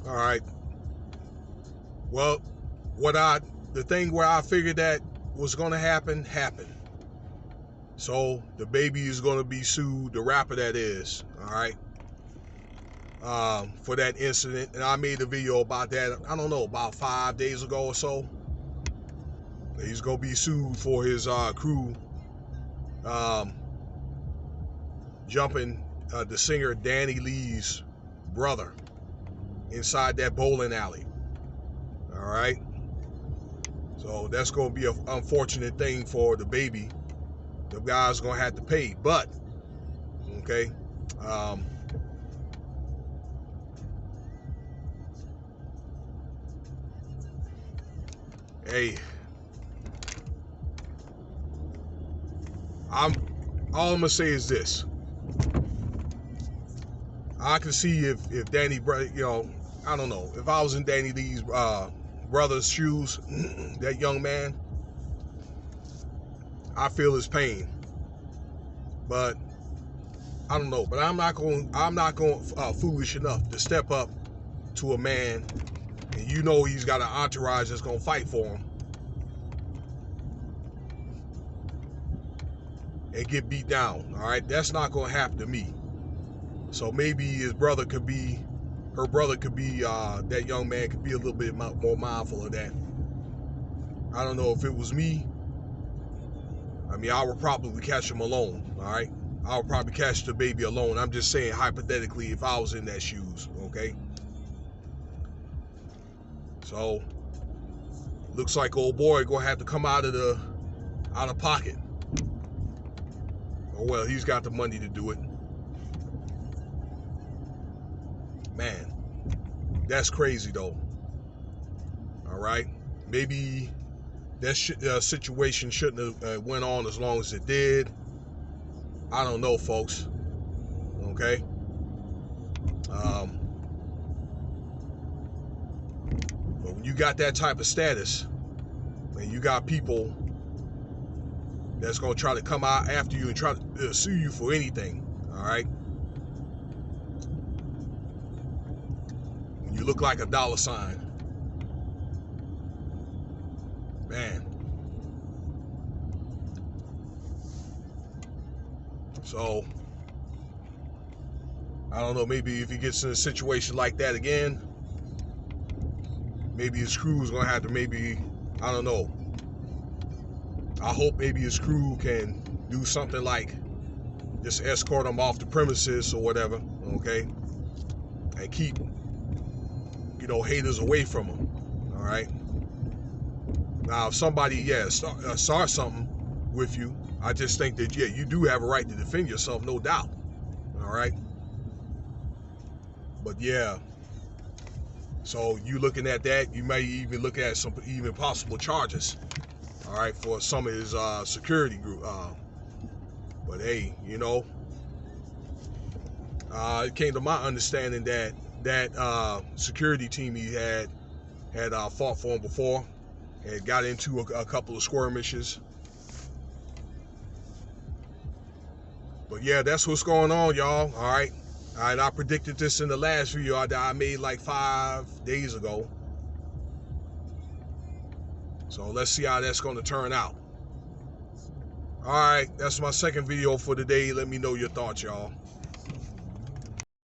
All right. Well, the thing where I figured that was going to happen happened. So DaBaby is going to be sued, the rapper that is, all right, for that incident. And I made a video about that, I don't know, about 5 days ago or so. He's going to be sued for his crew jumping the singer Dani Leigh's brother inside that bowling alley. All right. So that's going to be an unfortunate thing for DaBaby. The guy's going to have to pay. But, okay, hey, all I'm going to say is this. I can see if Dani, you know, I don't know, if I was in Dani Leigh's brother's shoes, that young man, I feel his pain. But I don't know. But I'm not going foolish enough to step up to a man, and you know he's got an entourage that's gonna fight for him, and get beat down. All right, that's not gonna happen to me. So maybe his brother could be, her brother could be, that young man could be a little bit more mindful of that. I don't know if it was me. I mean, I would probably catch him alone, all right? I would probably catch DaBaby alone. I'm just saying, hypothetically, if I was in that shoes, okay? So, looks like old boy gonna have to come out of pocket. Oh well, he's got the money to do it. Man, that's crazy though. All right, maybe that situation shouldn't have went on as long as it did. I don't know, folks. Okay. But when you got that type of status, and you got people that's gonna try to come out after you and try to sue you for anything, all right? When you look like a dollar sign, man. So, I don't know, maybe if he gets in a situation like that again, maybe his crew is going to have to I don't know. I hope maybe his crew can do something like just escort him off the premises or whatever, okay? And keep, you know, haters away from him, all right? Now, if somebody, start something with you, I just think that, you do have a right to defend yourself, no doubt. All right? But, yeah. So, you looking at that, you may even look at some even possible charges, all right, for some of his security group. But, hey, you know, it came to my understanding that security team he had fought for him before and got into a couple of skirmishes. But yeah, that's what's going on, y'all. All right. I predicted this in the last video I made like 5 days ago. So let's see how that's going to turn out. All right. That's my second video for today. Let me know your thoughts, y'all.